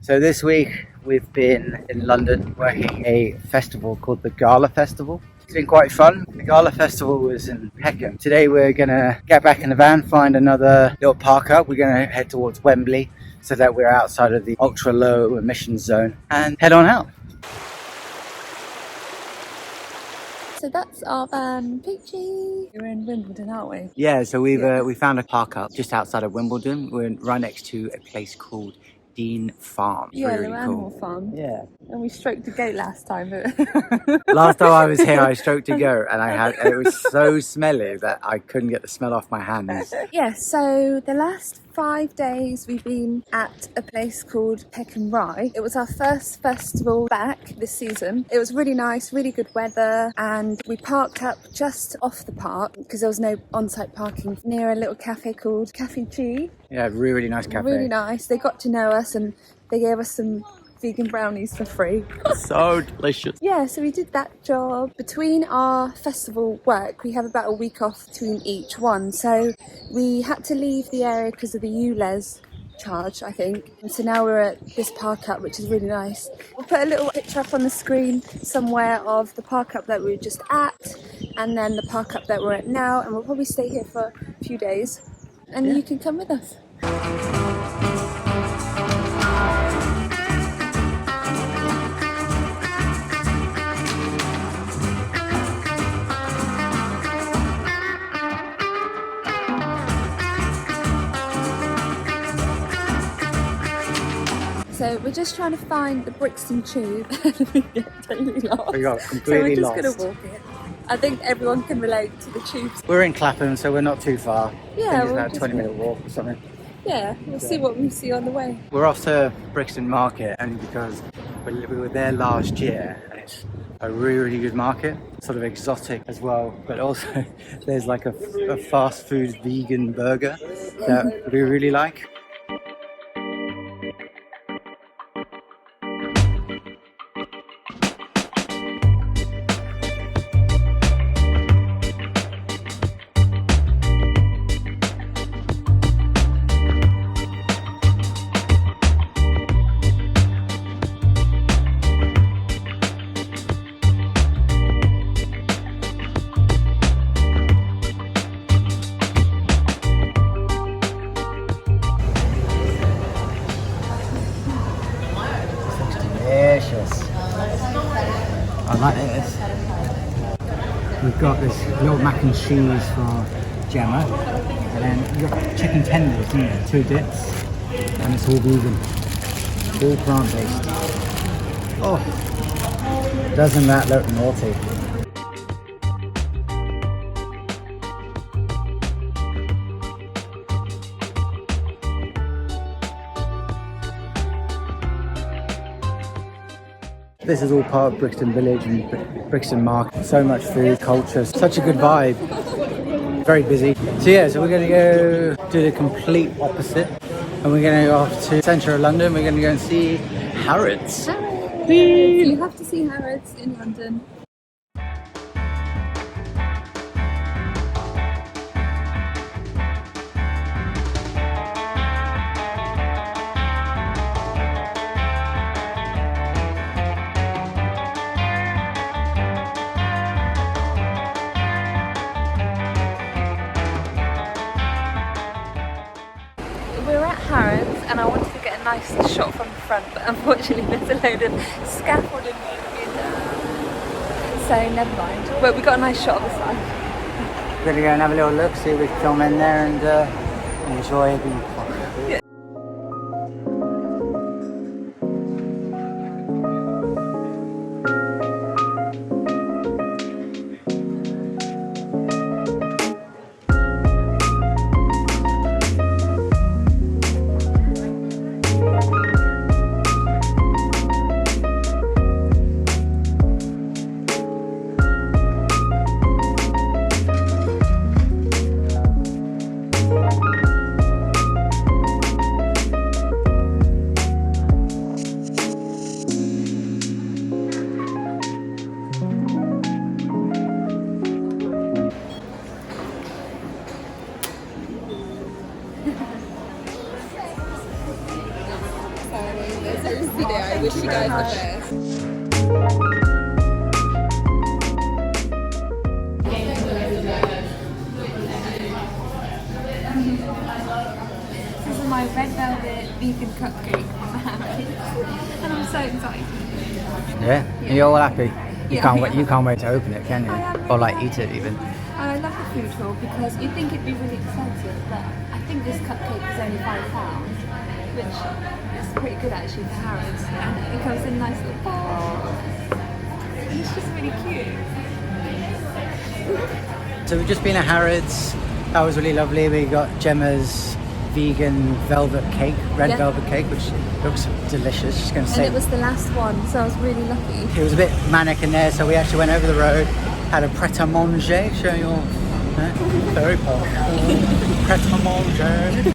So this week we've been in London working a festival called the Gala Festival. It's been quite fun. The Gala Festival was in Peckham. Today we're going to get back in the van, find another little park up. We're going to head towards Wembley so that we're outside of the ultra low emissions zone and head on out. So that's our van, Peachy. We're in Wimbledon, aren't we? Yeah, so we found a park up just outside of Wimbledon. We're right next to a place called Dean Farm. Yeah, really the cool. animal farm. Yeah. And we stroked a goat last time. But Last time I was here, I stroked a goat, and it was so smelly that I couldn't get the smell off my hands. Yeah, so the last 5 days we've been at a place called Peckham Rye. It was our first festival back this season. It was really nice, really good weather, and we parked up just off the park because there was no on-site parking near a little cafe called Cafe G. Yeah, really nice cafe. Really nice. They got to know us and they gave us some vegan brownies for free. So delicious. Yeah, so we did that job. Between our festival work, we have about a week off between each one. So we had to leave the area because of the ULEZ charge, I think. And so now we're at this park up, which is really nice. We'll put a little picture up on the screen somewhere of the park up that we were just at, and then the park up that we're at now. And we'll probably stay here for a few days. And you can come with us. So we're just trying to find the Brixton Tube and we get totally lost. We got completely so lost. we're just going to walk it. I think everyone can relate to the tubes. We're in Clapham, so we're not too far. Yeah, I think it's we'll about a 20-minute walk or something. Yeah, we'll see what we see on the way. We're off to Brixton Market only because we were there last year, and it's a really, really good market. Sort of exotic as well, but also there's like a fast food vegan burger that we really like. Delicious. I like this. We've got this little mac and cheese for Gemma, and then you've got chicken tenders, isn't it? 2 dips, and it's all vegan, all plant-based. Oh, doesn't that look naughty? This is all part of Brixton Village and Brixton Market. So much food, culture, such a good vibe. Very busy. So yeah, so we're going to go do the complete opposite. And we're going to go off to the centre of London. We're going to go and see Harrods. Harrods! You have to see Harrods in London. We're at Harrods and I wanted to get a nice shot from the front, but unfortunately there's a load of scaffolding being done. So never mind. But we got a nice shot of the side. We're going to go and have a little look, see if we can film in there and enjoy the This is my red velvet vegan cupcake from the house, and I'm so excited. Yeah? You're all happy? You Yeah. can't wait. You can't wait to open it, can you? I am Or like really eat it even. I love the food tour because you'd think it'd be really expensive, but I think this cupcake is only £5, which is pretty good actually for Harrods, and it comes in nice little balls, and it's just really cute. So we've just been at Harrods. That was really lovely. We got Gemma's vegan velvet cake, red Yeah. velvet cake, which looks delicious. Just going to And say it was the last one, so I was really lucky. it was a bit manic in there, so we actually went over the road, had a Preto manger, show you all. Very powerful. Preto manger.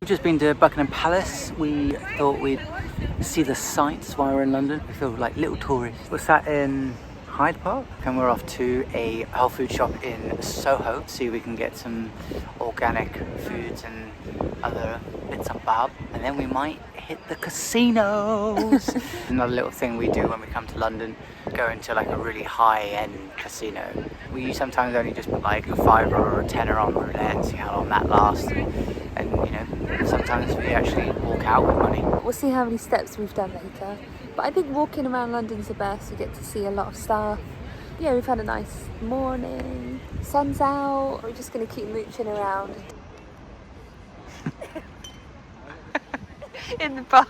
We've just been to Buckingham Palace. We thought we'd see the sights while we're in London. We feel like little tourists. We're sat in Hyde Park and we're off to a health food shop in Soho. See if we can get some organic foods and other bits and bob. And then we might hit the casinos. Another little thing we do when we come to London, go into like a really high-end casino. We sometimes only just put like a £5 or a tenner on roulette and see how long that lasts. And you know, sometimes we actually walk out with money. We'll see how many steps we've done later. But I think walking around London's the best. You get to see a lot of stuff. Yeah, we've had a nice morning. Sun's out. We're just going to keep mooching around. In the park.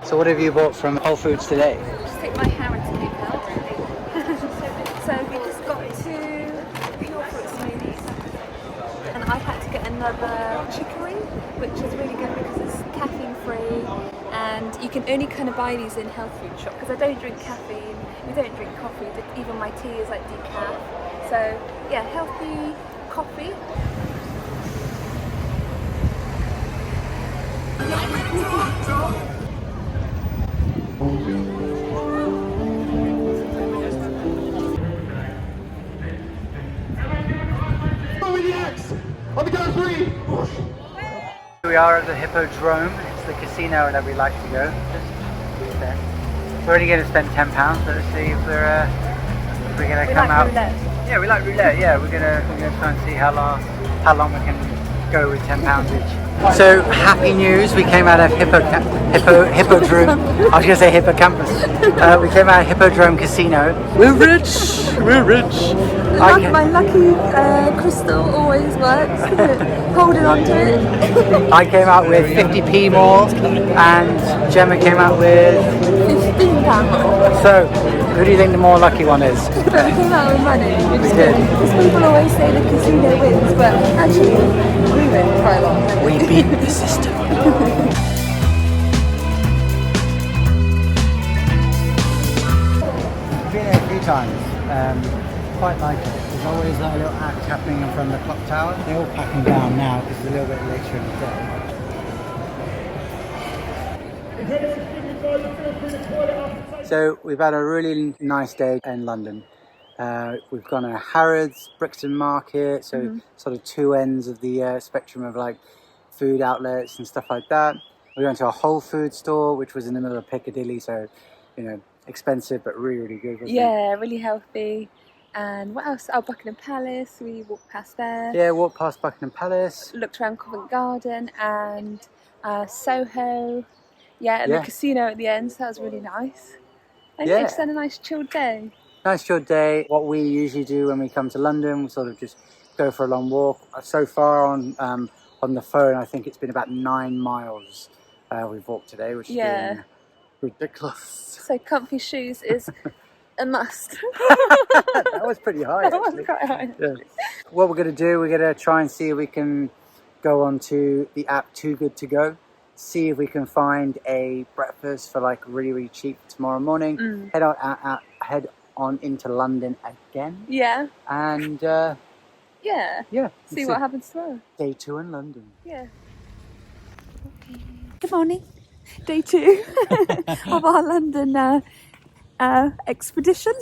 So what have you bought from Whole Foods today? Just take my Harrods cake out. So we just got two pure fruit smoothies. And I had to get another chicory, which is really good because it's caffeine free. And you can only kind of buy these in health food shop because I don't drink caffeine, we don't drink coffee, even my tea is like decaf. So yeah, healthy coffee. We are at the Hippodrome. It's the casino that we like to go. Just there. We're only going to spend £10, so let's see if we're going to come out. Roulette. Yeah, we like roulette. Yeah, we're gonna try and see how long we can go with £10 each. So happy news! We came out of Hippodrome. I was gonna say hippocampus. We came out of Hippodrome Casino. We're rich. We're rich. My lucky crystal always works. Holding on to it. I came out with 50p more, and Gemma came out with £15 more. So, who do you think the more lucky one is? But we came out with money. We did. Because people always say the casino wins, but actually we win quite a lot. We beat the system. I've been here a few times. Quite like it. There's always like a little act happening in front of the clock tower. They're all packing down now because it's a little bit later in the day. So we've had a really nice day in London. We've gone to Harrods, Brixton Market, so sort of two ends of the spectrum of like food outlets and stuff like that. We went to a Whole Foods store, which was in the middle of Piccadilly, so you know, expensive but really, really good. Wasn't it? Yeah, really healthy. And what else? Oh, Buckingham Palace. We walked past there. Yeah, walked past Buckingham Palace. Looked around Covent Garden and Soho. Yeah, and Yeah. the casino at the end. So that was really nice. And Yeah. just had a nice chilled day. Nice chilled day. What we usually do when we come to London, we sort of just go for a long walk. So far on the phone, I think it's been about 9 miles we've walked today, which has been ridiculous. So comfy shoes is a must. That was pretty high. That was quite high. Yeah. What we're going to do, we're going to try and see if we can go onto the app Too Good To Go, see if we can find a breakfast for like really, really cheap tomorrow morning. Head on into London again. Yeah. And see what happens tomorrow. Day 2 in London. Yeah. Good morning. Day 2 of our London expedition.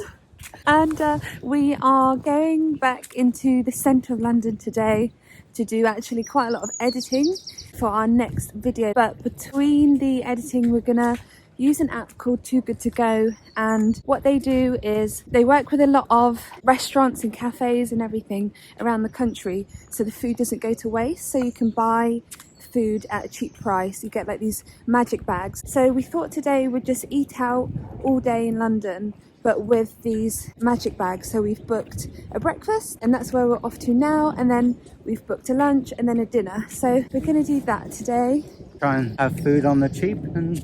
And we are going back into the centre of London today to do actually quite a lot of editing for our next video. But between the editing, we're gonna use an app called Too Good To Go, and what they do is they work with a lot of restaurants and cafes and everything around the country, so the food doesn't go to waste, so you can buy food at a cheap price. You get like these magic bags. So we thought today we'd just eat out all day in London, but with these magic bags. So we've booked a breakfast and that's where we're off to now, and then we've booked a lunch and then a dinner. So we're gonna do that today. Try and have food on the cheap and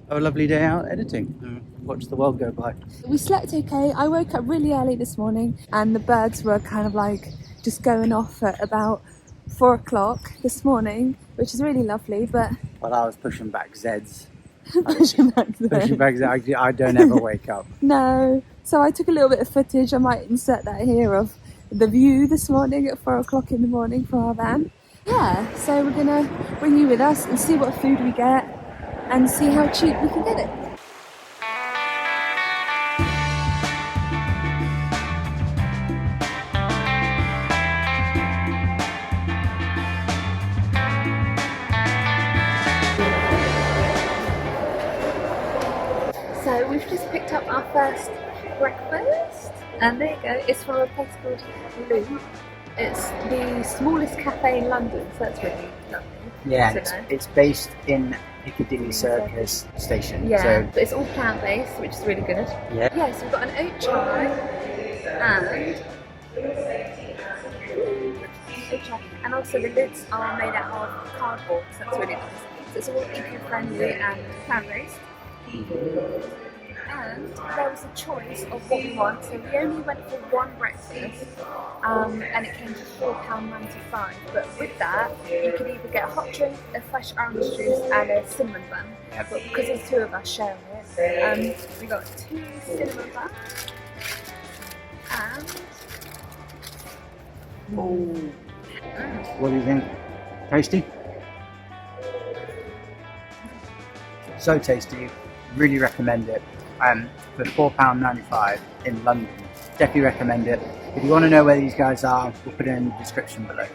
have a lovely day out editing and watch the world go by. We slept okay. I woke up really early this morning and the birds were kind of like just going off at about 4 o'clock this morning, which is really lovely. But Well, I was pushing back Zeds. pushing back Zeds. I don't ever wake up. No. So I took a little bit of footage. I might insert that here of the view this morning at 4 o'clock in the morning from our van. Yeah, so we're gonna bring you with us and see what food we get and see how cheap we can get it. So we've just picked up our first breakfast, and there you go, it's from a place called Lou. It's the smallest cafe in London, so that's really lovely. Yeah, it's based in Piccadilly Circus station. Yeah, so, but it's all plant-based, which is really good. Yeah. So we've got an oat chai and also the lids are made out of cardboard, so that's really nice. So it's all eco-friendly and plant-based. And there was a choice of what we want, so we only went for one breakfast, and it came to £4.95. But with that, you could either get a hot drink, a fresh orange juice, and a cinnamon bun. Yeah. But because there's 2 of us sharing it, we got 2 cinnamon buns and. What do you think? Tasty? So tasty. Really recommend it. For £4.95 in London. Definitely recommend it. If you want to know where these guys are, we'll put it in the description below.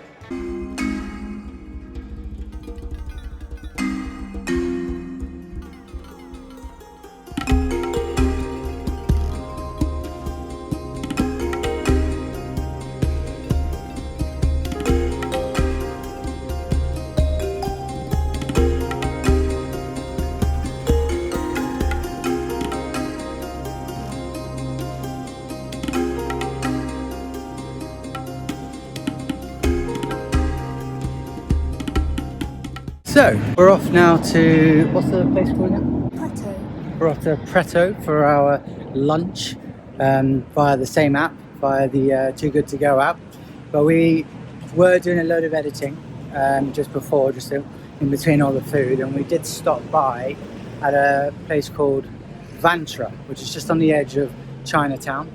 So, we're off now to, what's the place called again? Preto. We're off to Preto for our lunch via the same app, via the Too Good To Go app. But we were doing a load of editing just before, just in between all the food, and we did stop by at a place called VANLIFE, which is just on the edge of Chinatown.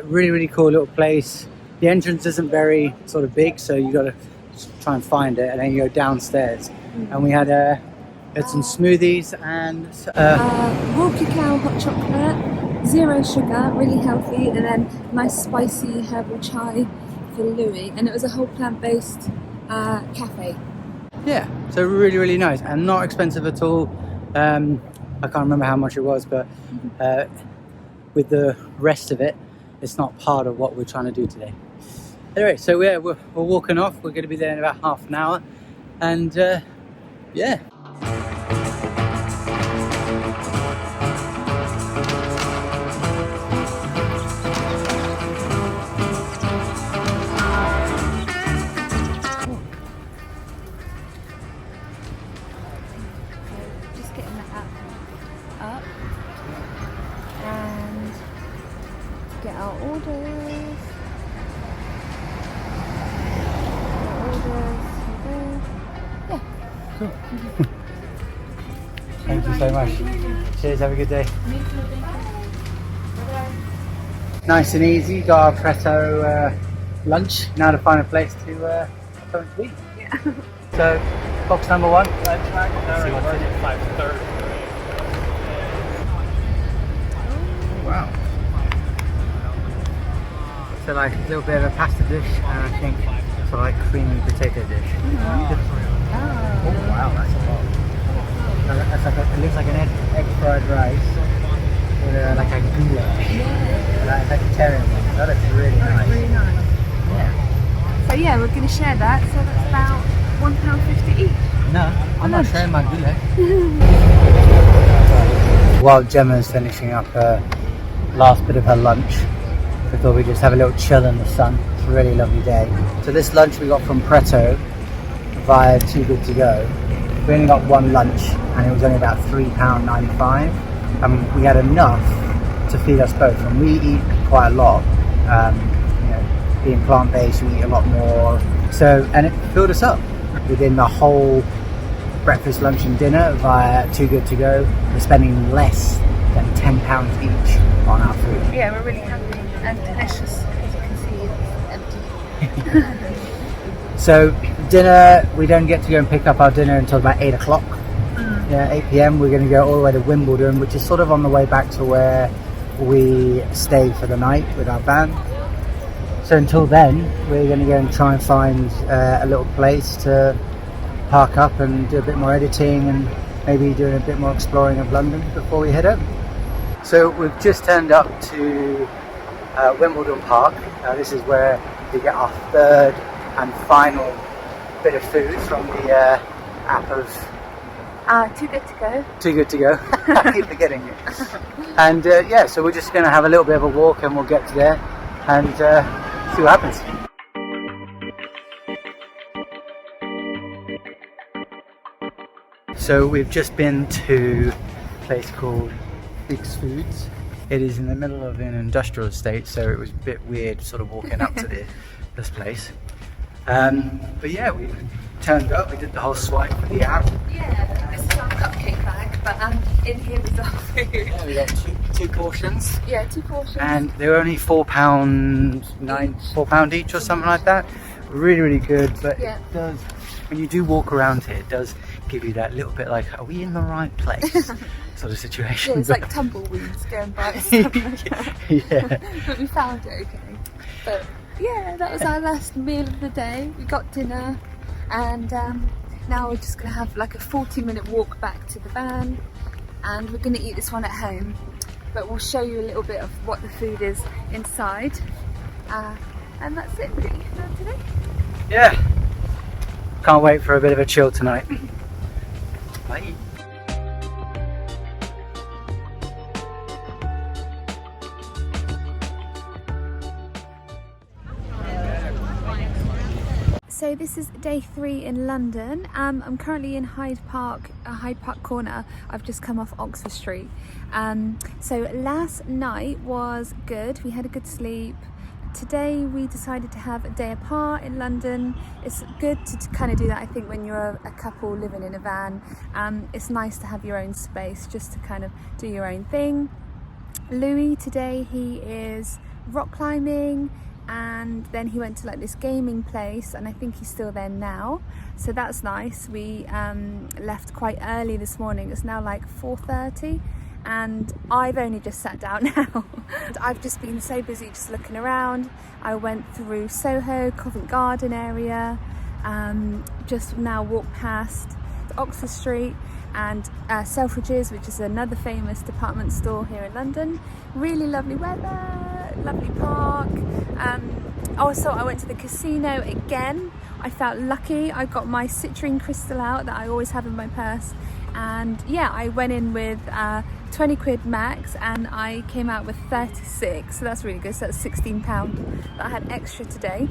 Really, really cool little place. The entrance isn't very sort of big, so you got to try and find it, and then you go downstairs. And we had some smoothies and raw cacao hot chocolate, 0 sugar, really healthy, and then nice spicy herbal chai for Louis, and it was a whole plant-based cafe. Yeah, so really, really nice and not expensive at all. I can't remember how much it was, but with the rest of it, it's not part of what we're trying to do today. Anyway, so we're walking off. We're going to be there in about half an hour, and yeah. Just getting that up and get our orders. Yeah. Cool. Thank you so much. Cheers, have a good day. Nice and easy, got our Preto lunch. Now to find a place to come and eat. Yeah. So, box number 1. See what's in it. 5:30. Wow. So like a little bit of a pasta dish, and I think it's like creamy potato dish. Oh wow, that's a lot. That's like it looks like an egg fried rice with like a goulash. Like a vegetarian one. That looks really nice. Really nice. Yeah. So yeah, we're going to share that. So that's about £1.50 each. No, I'm not sharing my goulash. While Gemma's finishing up her last bit of her lunch, we thought we'd just have a little chill in the sun. It's a really lovely day. So this lunch we got from Preto via Too Good To Go. We only got one lunch and it was only about £3.95, and we had enough to feed us both, and we eat quite a lot. You know, being plant-based, we eat a lot more, so, and it filled us up. Within the whole breakfast, lunch and dinner via Too Good To Go, we're spending less than £10 each on our food. Yeah, we're really happy and delicious. As you can see, it's empty. So dinner, we don't get to go and pick up our dinner until about 8 o'clock. Yeah, 8 p.m. We're going to go all the way to Wimbledon, which is sort of on the way back to where we stay for the night with our van. So until then, we're going to go and try and find a little place to park up and do a bit more editing and maybe doing a bit more exploring of London before we head home. So we've just turned up to Wimbledon Park. This is where we get our third and final bit of food from the app of Too Good To Go. Too Good To Go. I keep forgetting it. And yeah, so we're just going to have a little bit of a walk and we'll get to there and see what happens. So we've just been to a place called Big's Foods. It is in the middle of an industrial estate, so it was a bit weird sort of walking up to this place. But yeah, we turned up, we did the whole swipe for the app. Yeah, this is our cupcake bag, but in here is our food. Yeah, we got two portions. Yeah, 2 portions. And they were only £4 each or something like that. Really, really good, but yeah. It does, when you do walk around here, it does give you that little bit like, are we in the right place? Sort of situation. Yeah, it's like tumbleweeds going by or something like that. Yeah. But we found it okay. But yeah, that was our last meal of the day. We got dinner, and now we're just going to have like a 40-minute walk back to the van, and we're going to eat this one at home, but we'll show you a little bit of what the food is inside, and that's it really for today. Yeah, can't wait for a bit of a chill tonight. Bye. So this is day 3 in London. I'm currently in Hyde Park Corner. I've just come off Oxford Street. So last night was good. We had a good sleep. Today we decided to have a day apart in London. It's good to kind of do that, I think, when you're a couple living in a van. It's nice to have your own space, just to kind of do your own thing. Louis today, he is rock climbing, and then he went to like this gaming place, and I think he's still there now, so that's nice. We left quite early this morning. It's now like 4:30 and I've only just sat down now. I've just been so busy just looking around. I went through Soho, Covent Garden area, just now walked past Oxford Street and Selfridges, which is another famous department store here in London. Really lovely weather, lovely park. Also, I went to the casino again. I felt lucky. I got my citrine crystal out that I always have in my purse. And yeah, I went in with 20 quid max and I came out with 36. So that's really good. So that's £16 that I had extra today.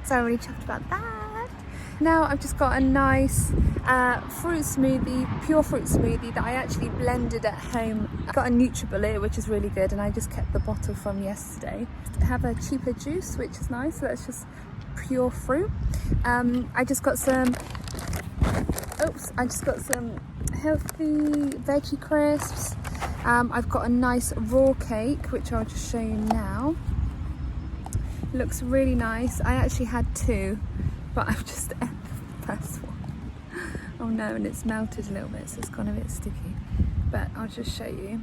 So I'm really chuffed about that. Now I've just got a nice fruit smoothie, pure fruit smoothie that I actually blended at home. I got a NutriBullet, which is really good, and I just kept the bottle from yesterday. I have a cheaper juice, which is nice, so that's just pure fruit. I just got some healthy veggie crisps. I've got a nice raw cake, which I'll just show you now. It looks really nice. I actually had two, but I've just ate the first one. Oh no, and it's melted a little bit, so it's gone a bit sticky. But I'll just show you.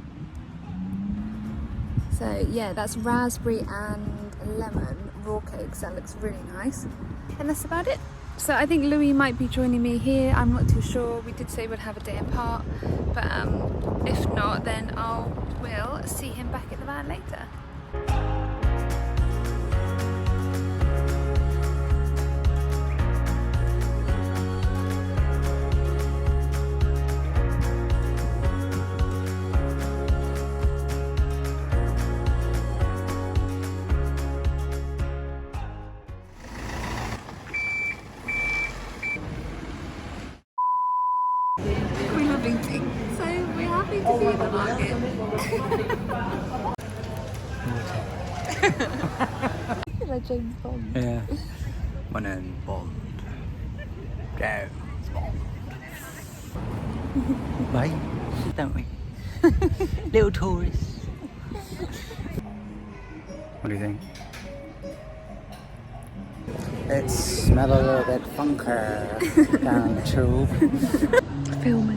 So yeah, that's raspberry and lemon raw cakes. That looks really nice. And that's about it. So I think Louis might be joining me here. I'm not too sure. We did say we'd have a day apart, but if not, then we'll see him back at the van later. So we're happy to be at the market. Like James Bond. Yeah. One and Bond. James Bond. Right? Don't we? Little tourists. What do you think? Let's smell a little bit funker down the tube. Filming.